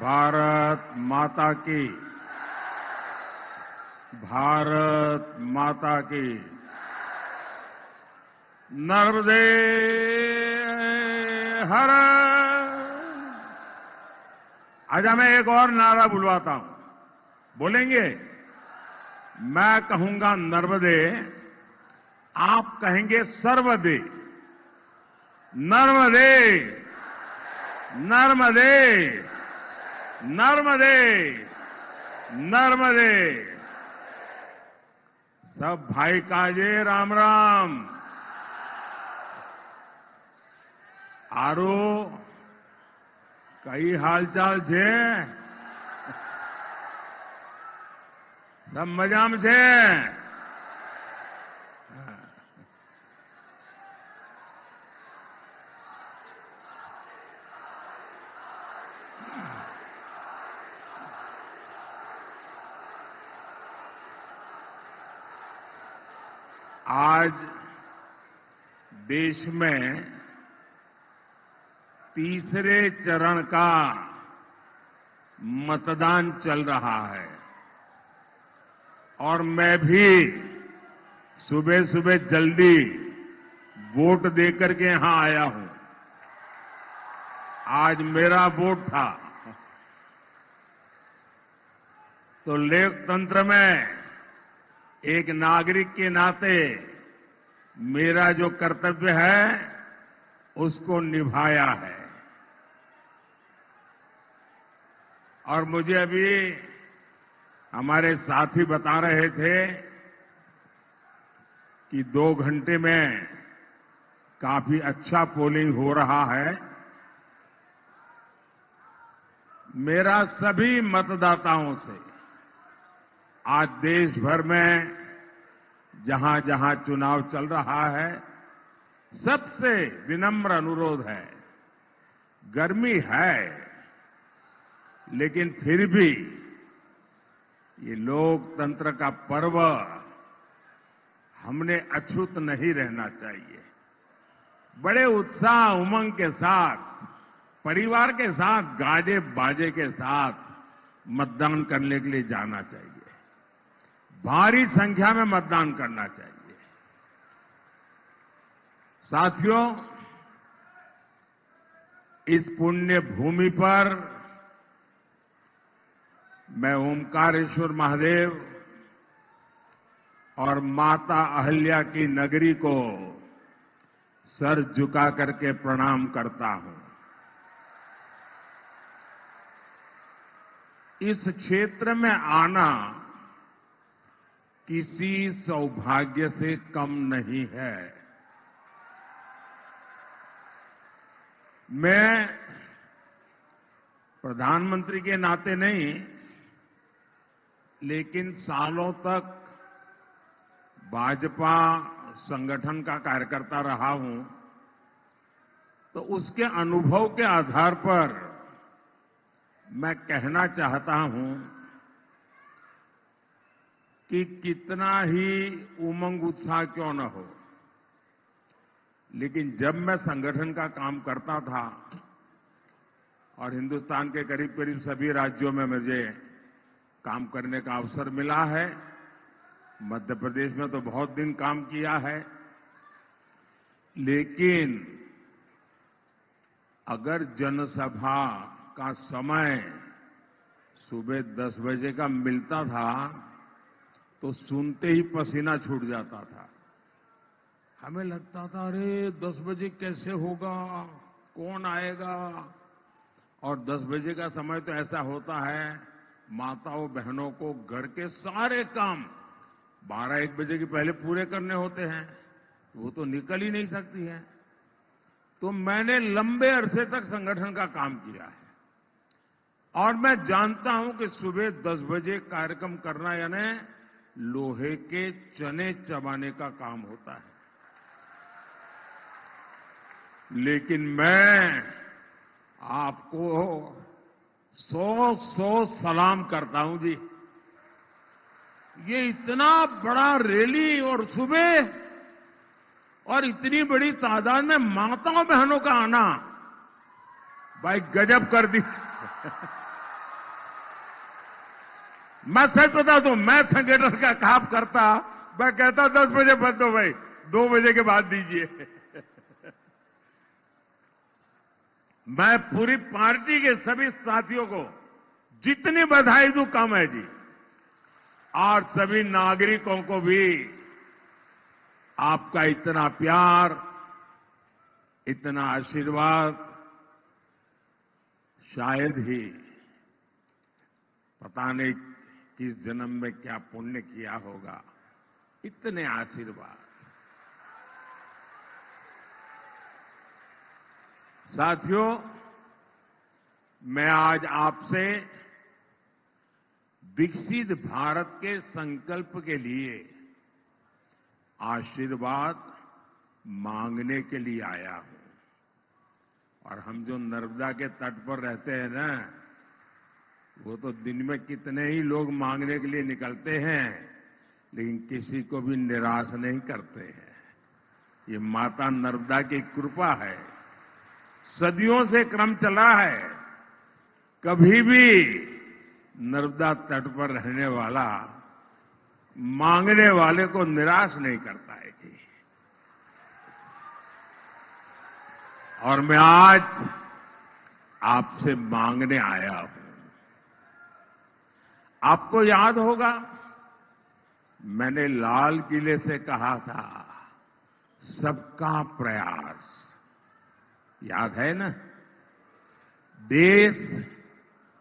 भारत माता की। भारत माता की। नर्मदे हर। आजा मैं एक और नारा बुलवाता हूं, बोलेंगे? मैं कहूंगा नर्मदे, आप कहेंगे सर्वदे। नर्मदे नर्मदे नर्मदे नर्मदे। सब भाई काजे राम राम। आरो कई हालचाल छे? सब मजाम छे? आज देश में तीसरे चरण का मतदान चल रहा है और मैं भी सुबह सुबह जल्दी वोट देकर के यहां आया हूं। आज मेरा वोट था। तो लोकतंत्र में एक नागरिक के नाते मेरा जो कर्तव्य है उसको निभाया है। और मुझे अभी हमारे साथी बता रहे थे कि 2 घंटे में काफी अच्छा पोलिंग हो रहा है। मेरा सभी मतदाताओं से आज देश भर में जहां जहां चुनाव चल रहा है सबसे विनम्र अनुरोध है। गर्मी है लेकिन फिर भी ये लोकतंत्र का पर्व हमने अछूत नहीं रहना चाहिए। बड़े उत्साह उमंग के साथ परिवार के साथ गाजे बाजे के साथ मतदान करने के लिए जाना चाहिए। भारी संख्या में मतदान करना चाहिए। साथियों, इस पुण्य भूमि पर मैं ओमकारेश्वर महादेव और माता अहल्या की नगरी को सर झुका करके प्रणाम करता हूं। इस क्षेत्र में आना किसी सौभाग्य से कम नहीं है। मैं प्रधानमंत्री के नाते नहीं, लेकिन सालों तक भाजपा संगठन का कार्यकर्ता रहा हूं, तो उसके अनुभव के आधार पर मैं कहना चाहता हूं कि कितना ही उमंग उत्साह क्यों न हो, लेकिन जब मैं संगठन का काम करता था और हिंदुस्तान के करीब करीब सभी राज्यों में मुझे काम करने का अवसर मिला है, मध्य प्रदेश में तो बहुत दिन काम किया है, लेकिन अगर जनसभा का समय सुबह 10 बजे का मिलता था तो सुनते ही पसीना छूट जाता था। हमें लगता था अरे 10 बजे कैसे होगा, कौन आएगा। और 10 बजे का समय तो ऐसा होता है माताओं बहनों को घर के सारे काम 12-1 बजे के पहले पूरे करने होते हैं, वो तो निकल ही नहीं सकती है। तो मैंने लंबे अरसे तक संगठन का काम किया है और मैं जानता हूं कि सुबह 10 बजे कार्यक्रम करना यानी लोहे के चने चबाने का काम होता है। लेकिन मैं आपको 100 सलाम करता हूं जी। ये इतना बड़ा रैली और सुबह और इतनी बड़ी तादाद में माताओं बहनों का आना, भाई गजब कर दी। मैं सच बता दूं, मैं संगठन का काम करता, मैं कहता 10 बजे बंद दो भाई, 2 बजे के बाद दीजिए। मैं पूरी पार्टी के सभी साथियों को जितनी बधाई दूं कम है जी, और सभी नागरिकों को भी आपका इतना प्यार, इतना आशीर्वाद शायद ही, पता नहीं किस जन्म में क्या पुण्य किया होगा, इतने आशीर्वाद। साथियों, मैं आज आपसे विकसित भारत के संकल्प के लिए आशीर्वाद मांगने के लिए आया हूं। और हम जो नर्मदा के तट पर रहते हैं ना, वो तो दिन में कितने ही लोग मांगने के लिए निकलते हैं, लेकिन किसी को भी निराश नहीं करते हैं। ये माता नर्मदा की कृपा है, सदियों से क्रम चला है। कभी भी नर्मदा तट पर रहने वाला मांगने वाले को निराश नहीं करता है जी। और मैं आज आपसे मांगने आया हूं। आपको याद होगा, मैंने लाल किले से कहा था, सबका प्रयास, याद है ना? देश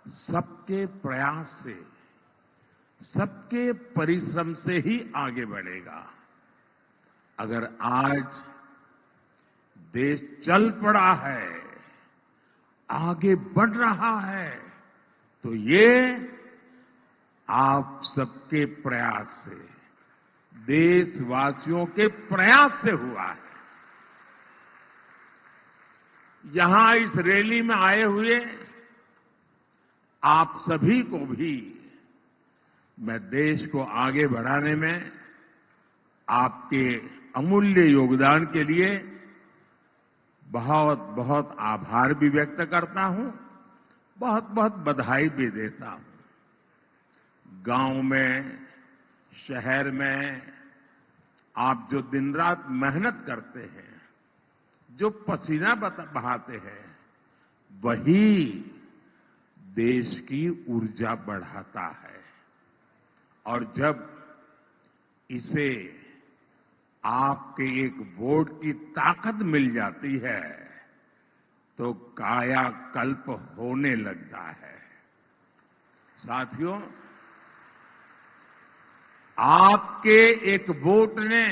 सबके प्रयास से, सबके परिश्रम से ही आगे बढ़ेगा। अगर आज देश चल पड़ा है, आगे बढ़ रहा है, तो ये आप सबके प्रयास से, देशवासियों के प्रयास से हुआ है। यहां इस रैली में आए हुए आप सभी को भी मैं देश को आगे बढ़ाने में आपके अमूल्य योगदान के लिए बहुत बहुत आभार भी व्यक्त करता हूं, बहुत बहुत बधाई भी देता हूं। गांव में, शहर में आप जो दिन रात मेहनत करते हैं, जो पसीना बहाते हैं, वही देश की ऊर्जा बढ़ाता है। और जब इसे आपके एक वोट की ताकत मिल जाती है, तो कायाकल्प होने लगता है। साथियों, आपके एक वोट ने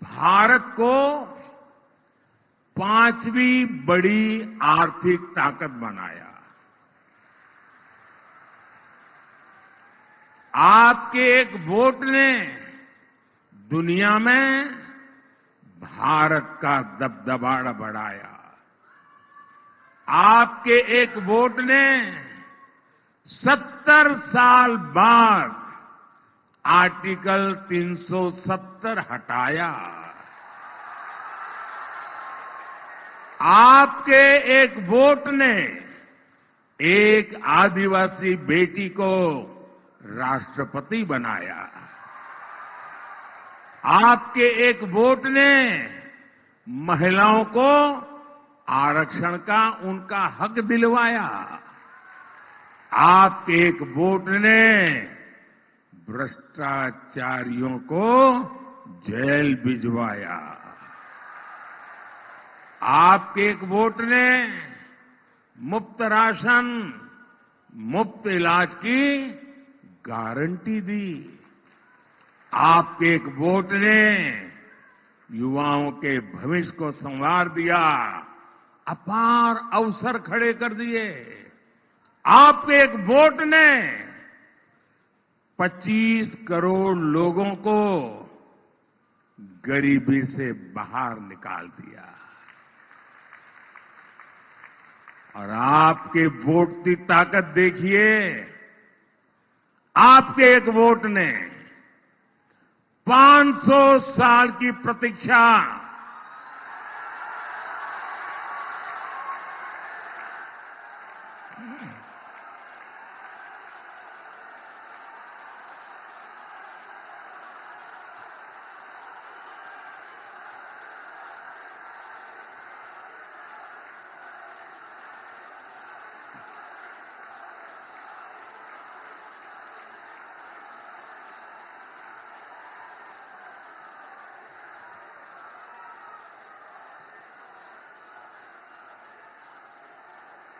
भारत को 5वीं बड़ी आर्थिक ताकत बनाया। आपके एक वोट ने दुनिया में भारत का दबदबा बढ़ाया। आपके एक वोट ने 70 साल बाद आर्टिकल 370 हटाया। आपके एक वोट ने एक आदिवासी बेटी को राष्ट्रपति बनाया। आपके एक वोट ने महिलाओं को आरक्षण का उनका हक दिलवाया। आपके एक वोट ने भ्रष्टाचारियों को जेल भिजवाया। आपके एक वोट ने मुफ्त राशन, मुफ्त इलाज की गारंटी दी। आपके एक वोट ने युवाओं के भविष्य को संवार दिया, अपार अवसर खड़े कर दिए। आपके एक वोट ने 25 करोड़ लोगों को गरीबी से बाहर निकाल दिया। और आपके वोट की ताकत देखिए, आपके एक वोट ने 500 साल की प्रतीक्षा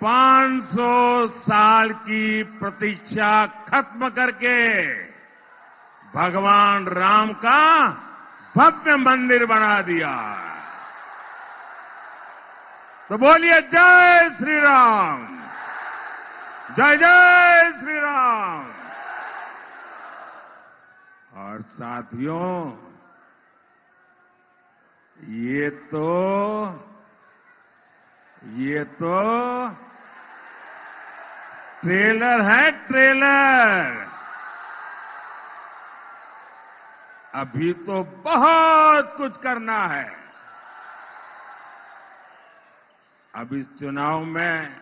500 साल की प्रतीक्षा खत्म करके भगवान राम का भव्य मंदिर बना दिया। तो बोलिए जय श्री राम, जय जय श्री राम। और साथियों, ये तो ट्रेलर है, ट्रेलर। अभी तो बहुत कुछ करना है। अब इस चुनाव में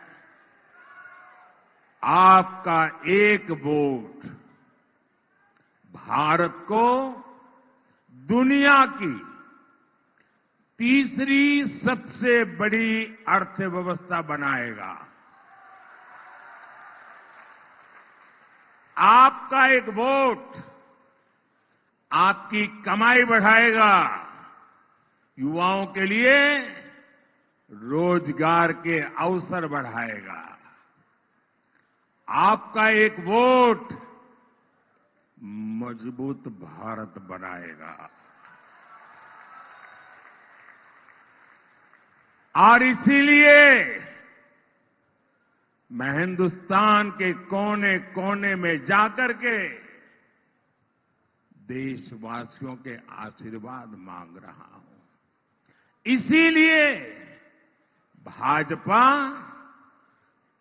आपका एक वोट भारत को दुनिया की तीसरी सबसे बड़ी अर्थव्यवस्था बनाएगा। आपका एक वोट आपकी कमाई बढ़ाएगा, युवाओं के लिए रोजगार के अवसर बढ़ाएगा। आपका एक वोट मजबूत भारत बनाएगा। और इसीलिए मैं हिंदुस्तान के कोने कोने में जाकर के देशवासियों के आशीर्वाद मांग रहा हूं। इसीलिए भाजपा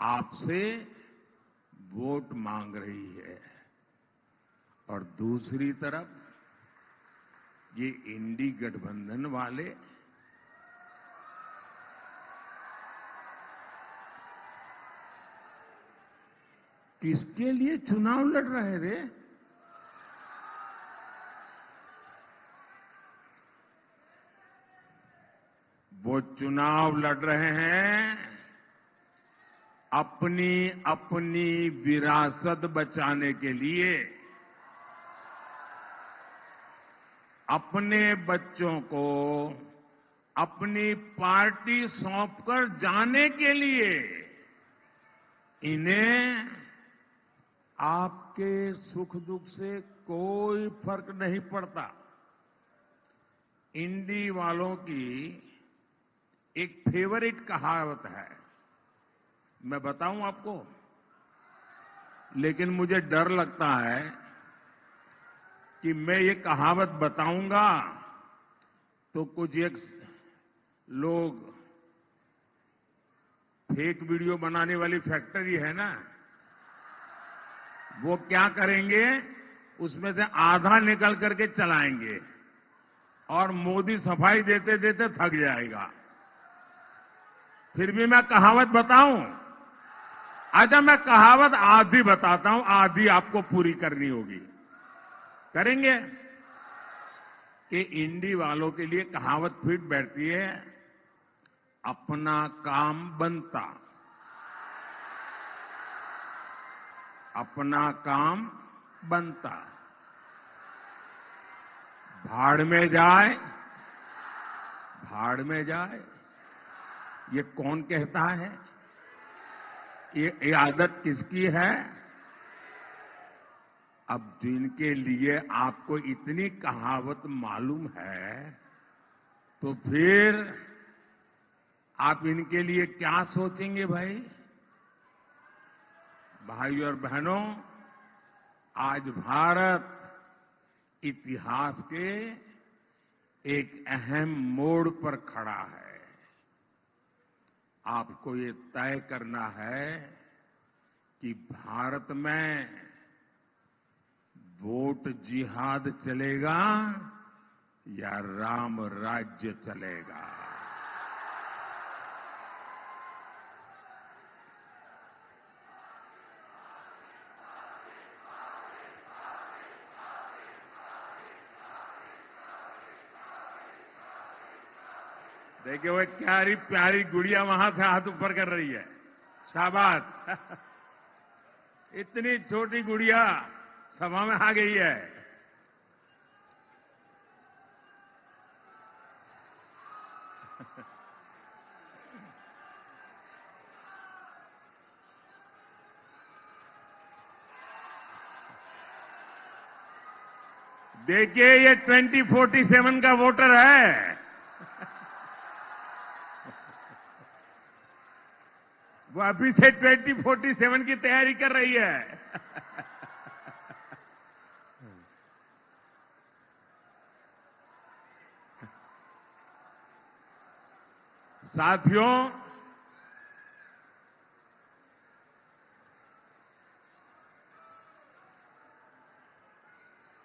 आपसे वोट मांग रही है। और दूसरी तरफ ये इंडी गठबंधन वाले किसके लिए चुनाव लड़ रहे रे? वो चुनाव लड़ रहे हैं अपनी अपनी विरासत बचाने के लिए, अपने बच्चों को अपनी पार्टी सौंपकर जाने के लिए। इन्हें आपके सुख दुख से कोई फर्क नहीं पड़ता। इंडी वालों की एक फेवरेट कहावत है, मैं बताऊं आपको, लेकिन मुझे डर लगता है कि मैं ये कहावत बताऊंगा तो कुछ एक लोग फेक वीडियो बनाने वाली फैक्ट्री है ना, वो क्या करेंगे, उसमें से आधा निकल करके चलाएंगे और मोदी सफाई देते देते थक जाएगा। फिर भी मैं कहावत बताऊं? अच्छा, मैं कहावत आधी बताता हूं, आधी आपको पूरी करनी होगी। करेंगे? कि इंडी वालों के लिए कहावत फिट बैठती है, अपना काम बनता, अपना काम बनता, भाड़ में जाए, भाड़ में जाए। ये कौन कहता है? ये आदत किसकी है? अब जिनके लिए आपको इतनी कहावत मालूम है, तो फिर आप इनके लिए क्या सोचेंगे भाई? भाइयों और बहनों, आज भारत इतिहास के एक अहम मोड़ पर खड़ा है। आपको ये तय करना है कि भारत में वोट जिहाद चलेगा या राम राज्य चलेगा। देखिए वो प्यारी प्यारी गुड़िया वहां से हाथ ऊपर कर रही है, शाबाश। इतनी छोटी गुड़िया सभा में आ गई है। देखिए ये 2047 का वोटर है। वो अभी से 2047 की तैयारी कर रही है। साथियों,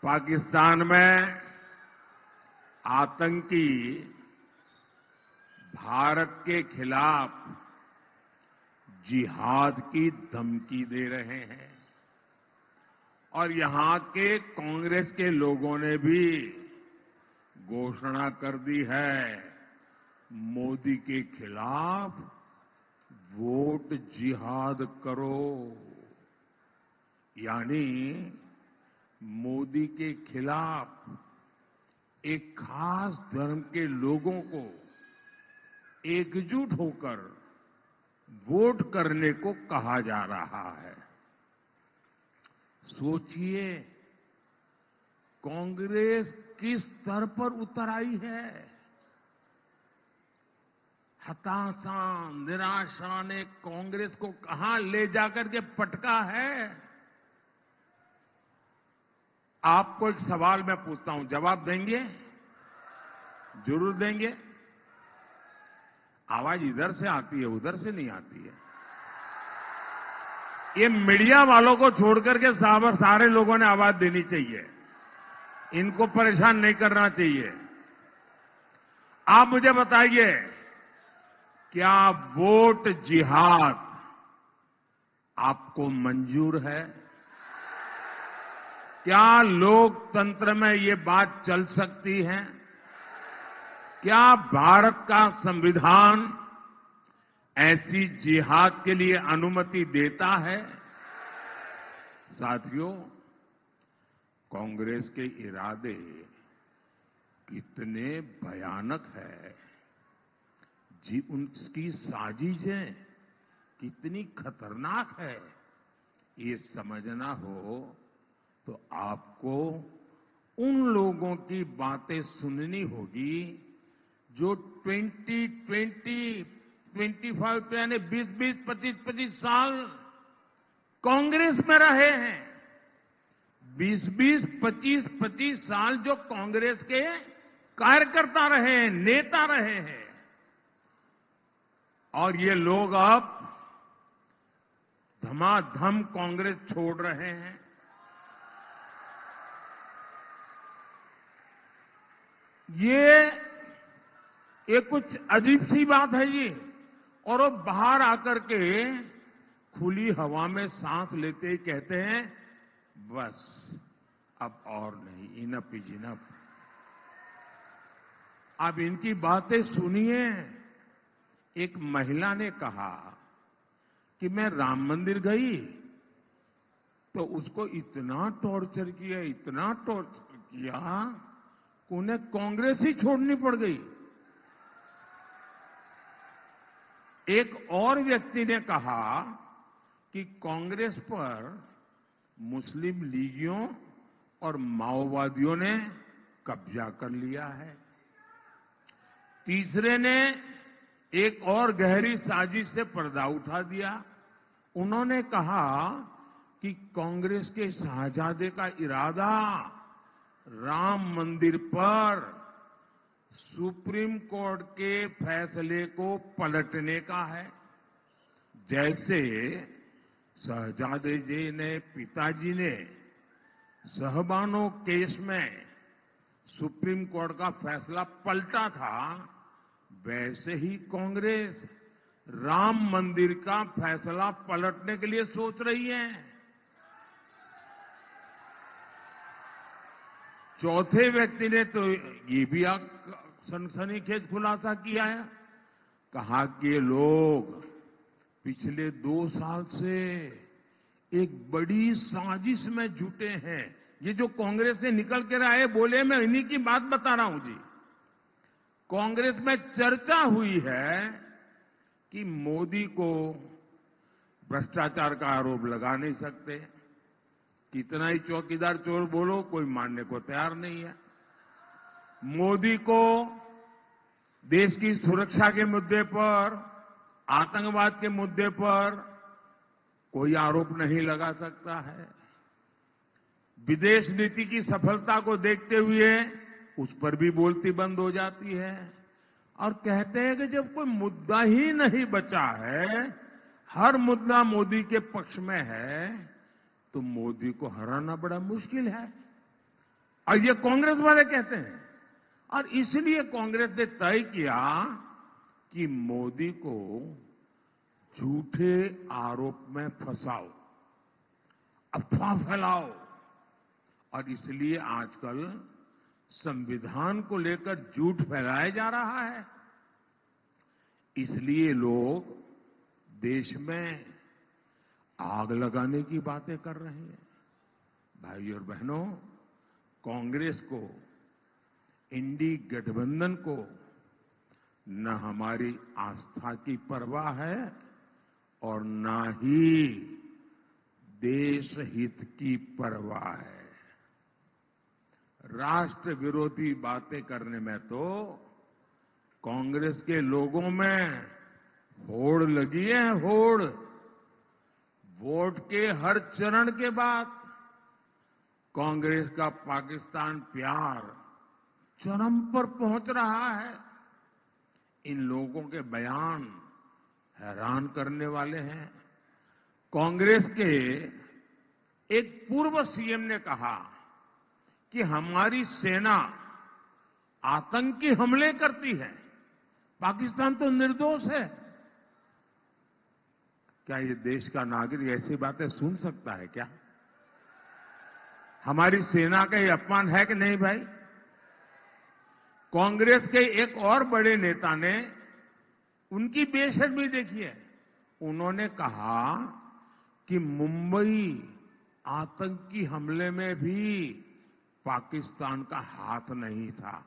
पाकिस्तान में आतंकी भारत के खिलाफ जिहाद की धमकी दे रहे हैं और यहां के कांग्रेस के लोगों ने भी घोषणा कर दी है, मोदी के खिलाफ वोट जिहाद करो। यानी मोदी के खिलाफ एक खास धर्म के लोगों को एकजुट होकर वोट करने को कहा जा रहा है। सोचिए, कांग्रेस किस स्तर पर उतर आई है। हताशा, निराशा ने कांग्रेस को कहां ले जाकर के पटका है। आपको एक सवाल मैं पूछता हूं, जवाब देंगे? जरूर देंगे। आवाज इधर से आती है, उधर से नहीं आती है। ये मीडिया वालों को छोड़कर के सारे लोगों ने आवाज देनी चाहिए। इनको परेशान नहीं करना चाहिए। आप मुझे बताइए, क्या वोट जिहाद आपको मंजूर है? क्या लोकतंत्र में ये बात चल सकती है? क्या भारत का संविधान ऐसी जिहाद के लिए अनुमति देता है? साथियों, कांग्रेस के इरादे कितने भयानक है, उनकी साजिशें कितनी खतरनाक है, ये समझना हो तो आपको उन लोगों की बातें सुननी होगी जो 25 यानी 20, 25 साल कांग्रेस में रहे हैं। 20, 25 साल जो कांग्रेस के कार्यकर्ता रहे हैं, नेता रहे हैं। और ये लोग अब धमाधम कांग्रेस छोड़ रहे हैं। ये कुछ अजीब सी बात है ये। और वो बाहर आकर के खुली हवा में सांस लेते ही कहते हैं, बस अब और नहीं, इनफ इज इनफ। अब इनकी बातें सुनिए। एक महिला ने कहा कि मैं राम मंदिर गई तो उसको इतना टॉर्चर किया, इतना टॉर्चर किया, उन्हें कांग्रेस ही छोड़नी पड़ गई। एक और व्यक्ति ने कहा कि कांग्रेस पर मुस्लिम लीगियों और माओवादियों ने कब्जा कर लिया है। तीसरे ने एक और गहरी साजिश से पर्दा उठा दिया। उन्होंने कहा कि कांग्रेस के शाहजादे का इरादा राम मंदिर पर सुप्रीम कोर्ट के फैसले को पलटने का है। जैसे शहजादे जी ने, पिताजी ने शहबानो केस में सुप्रीम कोर्ट का फैसला पलटा था, वैसे ही कांग्रेस राम मंदिर का फैसला पलटने के लिए सोच रही है। चौथे व्यक्ति ने तो ये भी सनसनीखेज खुलासा किया है, कहा कि ये लोग पिछले 2 साल से एक बड़ी साजिश में जुटे हैं। ये जो कांग्रेस से निकल कर आए बोले, मैं इन्हीं की बात बता रहा हूं जी। कांग्रेस में चर्चा हुई है कि मोदी को भ्रष्टाचार का आरोप लगा नहीं सकते, कितना ही चौकीदार चोर बोलो, कोई मानने को तैयार नहीं है। मोदी को देश की सुरक्षा के मुद्दे पर, आतंकवाद के मुद्दे पर कोई आरोप नहीं लगा सकता है। विदेश नीति की सफलता को देखते हुए उस पर भी बोलती बंद हो जाती है और कहते हैं कि जब कोई मुद्दा ही नहीं बचा है, हर मुद्दा मोदी के पक्ष में है, तो मोदी को हराना बड़ा मुश्किल है। और ये कांग्रेस वाले कहते हैं, और इसलिए कांग्रेस ने तय किया कि मोदी को झूठे आरोप में फंसाओ, अफवाह फैलाओ। और इसलिए आजकल संविधान को लेकर झूठ फैलाया जा रहा है। इसलिए लोग देश में आग लगाने की बातें कर रहे हैं। भाई और बहनों, कांग्रेस को, इंडी गठबंधन को न हमारी आस्था की परवाह है और न ही देश हित की परवाह है। राष्ट्र विरोधी बातें करने में तो कांग्रेस के लोगों में होड़ लगी है, होड़। वोट के हर चरण के बाद कांग्रेस का पाकिस्तान प्यार चरम पर पहुंच रहा है। इन लोगों के बयान हैरान करने वाले हैं। कांग्रेस के एक पूर्व सीएम ने कहा कि हमारी सेना आतंकी हमले करती है, पाकिस्तान तो निर्दोष है। क्या ये देश का नागरिक ऐसी बातें सुन सकता है क्या? हमारी सेना का ये अपमान है कि नहीं भाई? कांग्रेस के एक और बड़े नेता ने, उनकी बेशर्मी देखिए, उन्होंने कहा कि मुंबई आतंकी हमले में भी पाकिस्तान का हाथ नहीं था।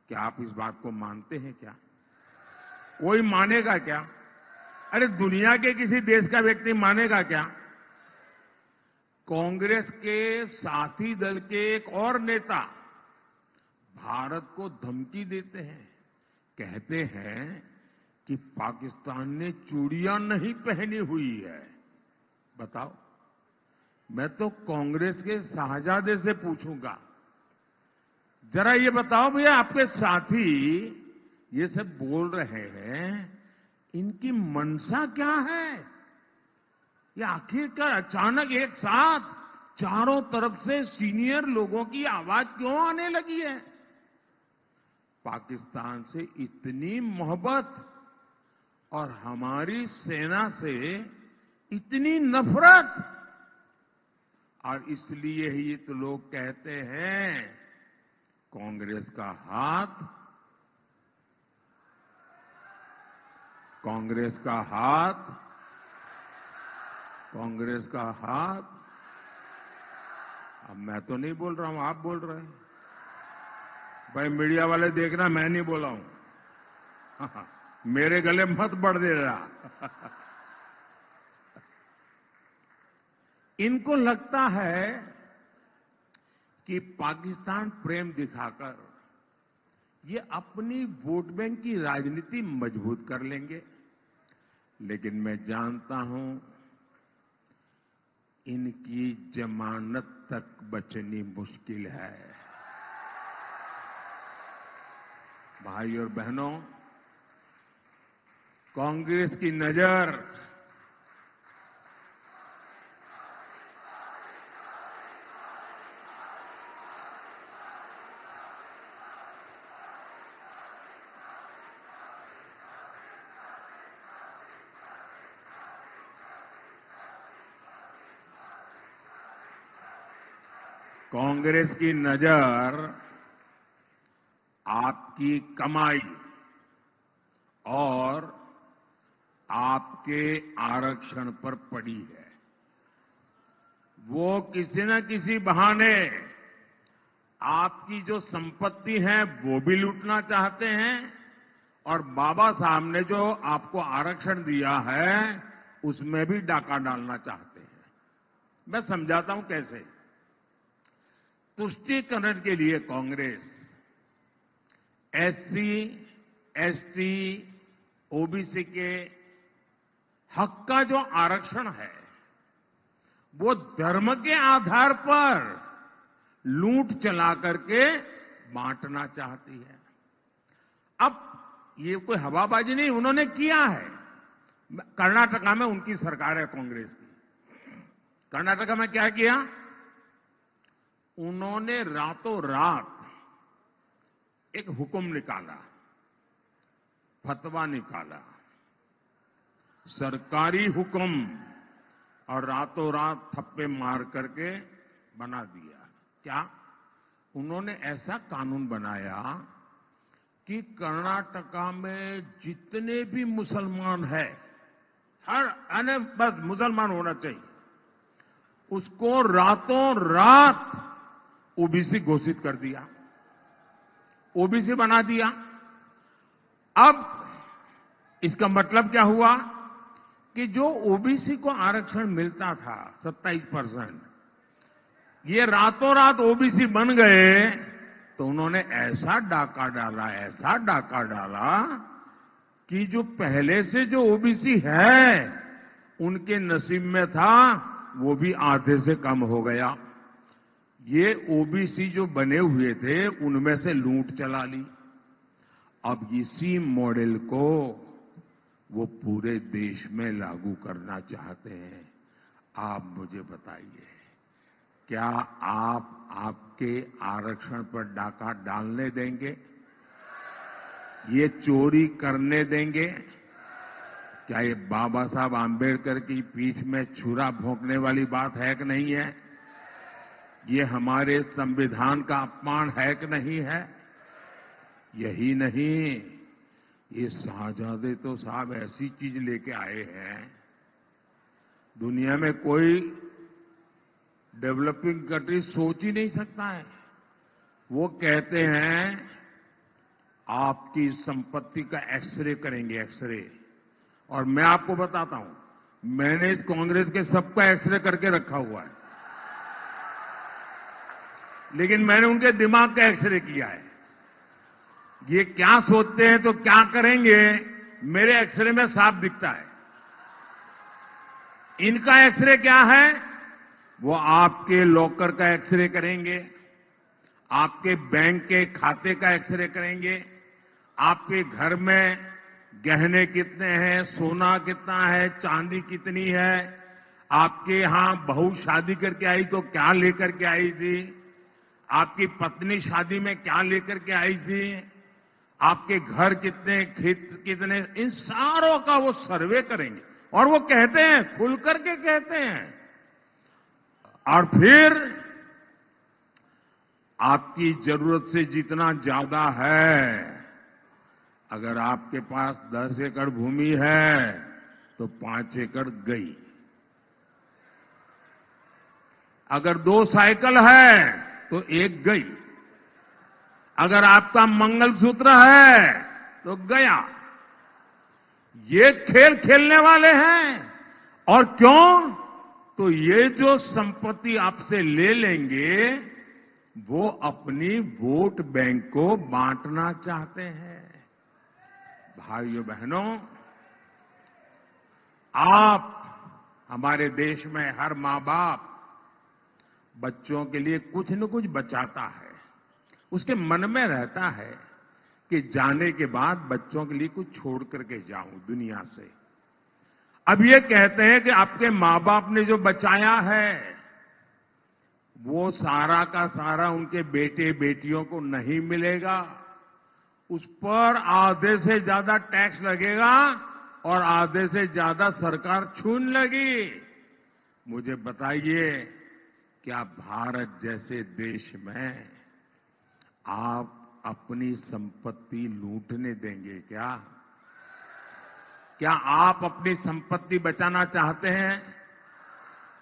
क्या आप इस बात को मानते हैं क्या? कोई मानेगा क्या? अरे दुनिया के किसी देश का व्यक्ति मानेगा क्या? कांग्रेस के साथी दल के एक और नेता भारत को धमकी देते हैं, कहते हैं कि पाकिस्तान ने चूड़ियां नहीं पहनी हुई है। बताओ, मैं तो कांग्रेस के शाहजादे से पूछूंगा, जरा ये बताओ भैया, आपके साथी ये सब बोल रहे हैं, इनकी मंशा क्या है? ये आखिरकार अचानक एक साथ चारों तरफ से सीनियर लोगों की आवाज क्यों आने लगी है? पाकिस्तान से इतनी मोहब्बत और हमारी सेना से इतनी नफरत, और इसलिए ही तो लोग कहते हैं कांग्रेस का हाथ, कांग्रेस का हाथ, कांग्रेस का हाथ। अब मैं तो नहीं बोल रहा हूं, आप बोल रहे हैं। भाई मीडिया वाले देखना, मैं नहीं बोला हूं। मेरे गले मत बढ़ दे रहा। इनको लगता है कि पाकिस्तान प्रेम दिखाकर ये अपनी वोट बैंक की राजनीति मजबूत कर लेंगे, लेकिन मैं जानता हूं इनकी जमानत तक बचनी मुश्किल है। भाई और बहनों, कांग्रेस की नजर कांग्रेस की नजर आपकी कमाई और आपके आरक्षण पर पड़ी है। वो किसी न किसी बहाने आपकी जो संपत्ति है वो भी लूटना चाहते हैं, और बाबा साहब ने जो आपको आरक्षण दिया है उसमें भी डाका डालना चाहते हैं। मैं समझाता हूं कैसे। तुष्टीकरण के लिए कांग्रेस एससी, एसटी, ओबीसी के हक का जो आरक्षण है वो धर्म के आधार पर लूट चला करके बांटना चाहती है। अब ये कोई हवाबाजी नहीं, उन्होंने किया है। कर्नाटका में उनकी सरकार है कांग्रेस की। कर्नाटका में क्या किया? उन्होंने रातों रात एक हुक्म निकाला, फतवा निकाला, सरकारी हुक्म, और रातों रात थप्पे मार करके बना दिया। क्या? उन्होंने ऐसा कानून बनाया कि कर्नाटका में जितने भी मुसलमान हैं, हर बस मुसलमान होना चाहिए, उसको रातों रात ओबीसी घोषित कर दिया, ओबीसी बना दिया। अब इसका मतलब क्या हुआ कि जो ओबीसी को आरक्षण मिलता था 27%, ये रातों रात ओबीसी बन गए। तो उन्होंने ऐसा डाका डाला कि जो पहले से जो ओबीसी है उनके नसीब में था वो भी आधे से कम हो गया। ये ओबीसी जो बने हुए थे उनमें से लूट चला ली। अब इसी मॉडल को वो पूरे देश में लागू करना चाहते हैं। आप मुझे बताइए, क्या आप आपके आरक्षण पर डाका डालने देंगे? ये चोरी करने देंगे? क्या ये बाबा साहब आंबेडकर की पीठ में छुरा भोंकने वाली बात है कि नहीं है? ये हमारे संविधान का अपमान है कि नहीं है? यही नहीं, ये शाहजादे तो साहब ऐसी चीज लेके आए हैं, दुनिया में कोई डेवलपिंग कंट्री सोच ही नहीं सकता है। वो कहते हैं आपकी संपत्ति का एक्सरे करेंगे, एक्सरे। और मैं आपको बताता हूं, मैंने इस कांग्रेस के सबका एक्सरे करके रखा हुआ है, लेकिन मैंने उनके दिमाग का एक्सरे किया है। ये क्या सोचते हैं तो क्या करेंगे, मेरे एक्सरे में साफ दिखता है। इनका एक्सरे क्या है? वो आपके लॉकर का एक्सरे करेंगे, आपके बैंक के खाते का एक्सरे करेंगे, आपके घर में गहने कितने हैं, सोना कितना है, चांदी कितनी है, आपके यहां बहू शादी करके आई तो क्या लेकर के आई थी, आपकी पत्नी शादी में क्या लेकर के आई थी, आपके घर कितने, खेत कितने, इन सारों का वो सर्वे करेंगे। और वो कहते हैं, खुल करके कहते हैं, और फिर आपकी जरूरत से जितना ज्यादा है, अगर आपके पास 10 एकड़ भूमि है तो 5 एकड़ गई, अगर 2 साइकिल है तो 1 गई, अगर आपका मंगलसूत्र है तो गया। ये खेल खेलने वाले हैं। और क्यों? तो ये जो संपत्ति आपसे ले लेंगे वो अपनी वोट बैंक को बांटना चाहते हैं। भाइयों बहनों, आप, हमारे देश में हर मां बाप बच्चों के लिए कुछ न कुछ बचाता है। उसके मन में रहता है कि जाने के बाद बच्चों के लिए कुछ छोड़ करके जाऊं दुनिया से। अब ये कहते हैं कि आपके मां बाप ने जो बचाया है वो सारा का सारा उनके बेटे बेटियों को नहीं मिलेगा, उस पर आधे से ज्यादा टैक्स लगेगा और आधे से ज्यादा सरकार छून लगी। मुझे बताइए, क्या भारत जैसे देश में आप अपनी संपत्ति लूटने देंगे क्या? क्या आप अपनी संपत्ति बचाना चाहते हैं?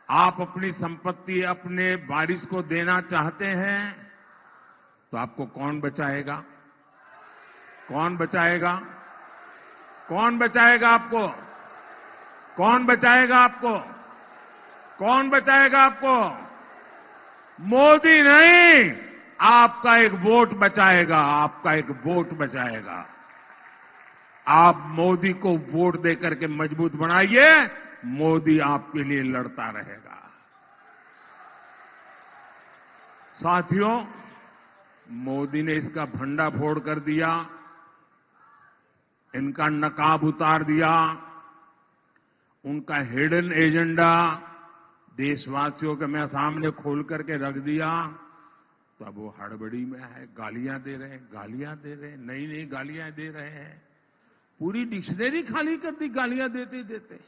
आप अपनी संपत्ति अपने वारिस को देना चाहते हैं? तो आपको कौन बचाएगा? कौन बचाएगा? कौन बचाएगा आपको? कौन बचाएगा आपको? कौन बचाएगा आपको? मोदी नहीं, आपका एक वोट बचाएगा, आपका एक वोट बचाएगा। आप मोदी को वोट देकर के मजबूत बनाइए, मोदी आपके लिए लड़ता रहेगा। साथियों, मोदी ने इसका भंडा फोड़ कर दिया, इनका नकाब उतार दिया, उनका हिडन एजेंडा देशवासियों के मैं सामने खोल करके रख दिया। तो अब वो हड़बड़ी में है, गालियां दे रहे हैं, गालियां दे रहे हैं, नई नई गालियां दे रहे हैं। पूरी डिक्शनरी खाली कर दी गालियां देते देते।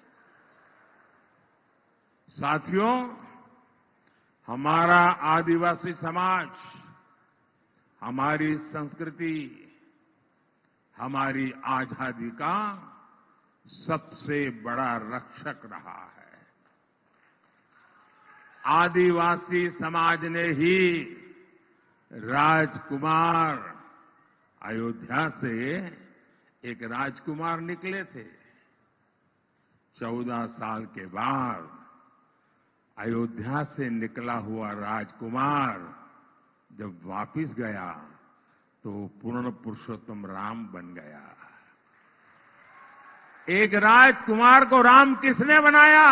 साथियों, हमारा आदिवासी समाज, हमारी संस्कृति, हमारी आजादी का सबसे बड़ा रक्षक रहा है। आदिवासी समाज ने ही राजकुमार, अयोध्या से एक राजकुमार निकले थे। 14 साल के बाद अयोध्या से निकला हुआ राजकुमार जब वापिस गया तो पूर्ण पुरुषोत्तम राम बन गया। एक राजकुमार को राम किसने बनाया?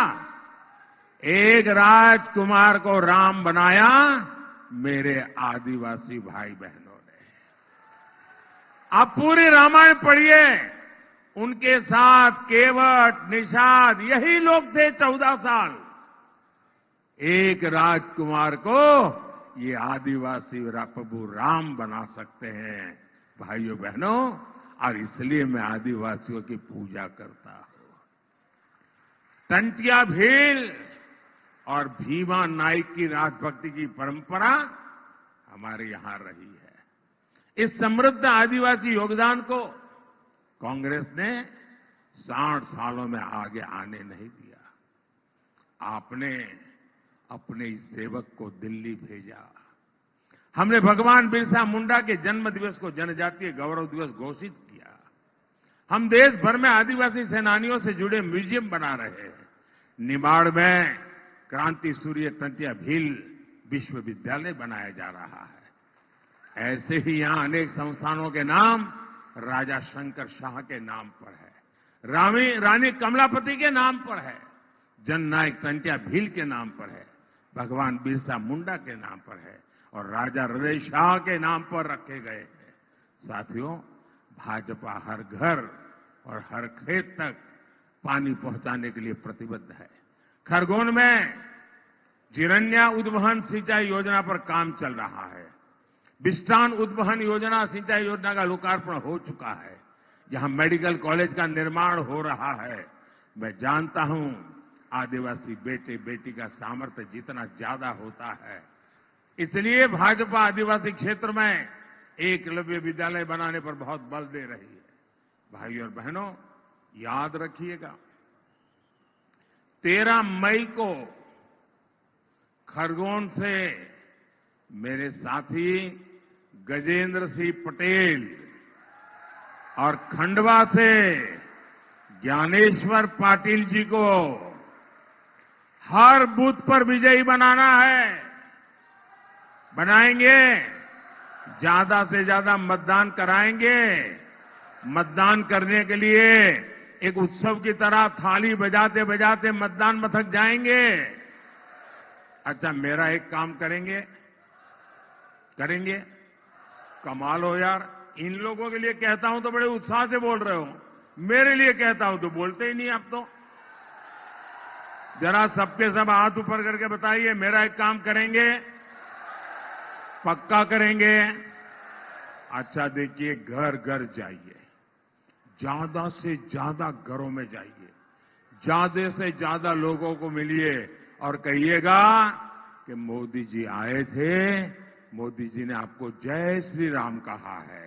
एक राजकुमार को राम बनाया मेरे आदिवासी भाई बहनों ने। आप पूरी रामायण पढ़िए, उनके साथ केवट, निषाद यही लोग थे 14 साल। एक राजकुमार को ये आदिवासी प्रभु राम बना सकते हैं भाइयों बहनों, और इसलिए मैं आदिवासियों की पूजा करता हूं। टंटिया भील और भीमा नाइक की राजभक्ति की परंपरा हमारे यहां रही है। इस समृद्ध आदिवासी योगदान को कांग्रेस ने 60 सालों में आगे आने नहीं दिया। आपने अपने इस सेवक को दिल्ली भेजा। हमने भगवान बिरसा मुंडा के जन्म दिवस को जनजातीय गौरव दिवस घोषित किया। हम देश भर में आदिवासी सेनानियों से जुड़े म्यूजियम बना रहे हैं। निमाड़ में क्रांति सूर्य टंटिया भील विश्वविद्यालय बनाया जा रहा है। ऐसे ही यहां अनेक संस्थानों के नाम राजा शंकर शाह के नाम पर है, रानी कमलापति के नाम पर है, जननायक टंटिया भील के नाम पर है, भगवान बिरसा मुंडा के नाम पर है और राजा हृदय शाह के नाम पर रखे गए हैं। साथियों, भाजपा हर घर और हर खेत तक पानी पहुंचाने के लिए प्रतिबद्ध है। खरगोन में जिरन्या उद्वहन सिंचाई योजना पर काम चल रहा है। बिस्टान उद्वहन योजना सिंचाई योजना का लोकार्पण हो चुका है। यहां मेडिकल कॉलेज का निर्माण हो रहा है। मैं जानता हूं आदिवासी बेटे बेटी का सामर्थ्य जितना ज्यादा होता है, इसलिए भाजपा आदिवासी क्षेत्र में एकलव्य विद्यालय बनाने पर बहुत बल दे रही है। भाइयों और बहनों, याद रखिएगा 13 मई को खरगोन से मेरे साथी गजेंद्र सिंह पटेल और खंडवा से ज्ञानेश्वर पाटिल जी को हर बूथ पर विजयी बनाना है। बनाएंगे, ज्यादा से ज्यादा मतदान कराएंगे। मतदान करने के लिए एक उत्सव की तरह थाली बजाते बजाते मतदान मथक जाएंगे। अच्छा, मेरा एक काम करेंगे? कमाल हो यार, इन लोगों के लिए कहता हूं तो बड़े उत्साह से बोल रहे हो, मेरे लिए कहता हूं तो बोलते ही नहीं। अब तो जरा सबके सब हाथ ऊपर करके बताइए, मेरा एक काम करेंगे? पक्का करेंगे? अच्छा, देखिए, घर घर जाइए, ज्यादा से ज्यादा घरों में जाइए, ज्यादा से ज्यादा लोगों को मिलिए और कहिएगा कि मोदी जी आए थे, मोदी जी ने आपको जय श्री राम कहा है।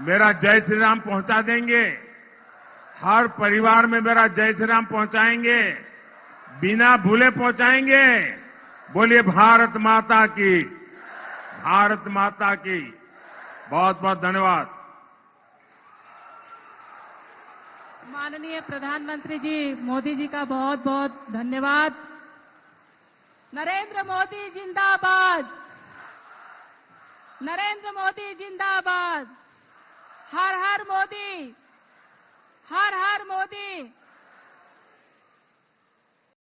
मेरा जय श्री राम पहुंचा देंगे। हर परिवार में मेरा जय श्री राम पहुंचाएंगे, बिना भूले पहुंचाएंगे। बोलिए भारत माता की, भारत माता की। बहुत बहुत धन्यवाद। माननीय प्रधानमंत्री जी मोदी जी का बहुत बहुत धन्यवाद। नरेंद्र मोदी जिंदाबाद। नरेंद्र मोदी जिंदाबाद। हर हर मोदी, हर हर मोदी।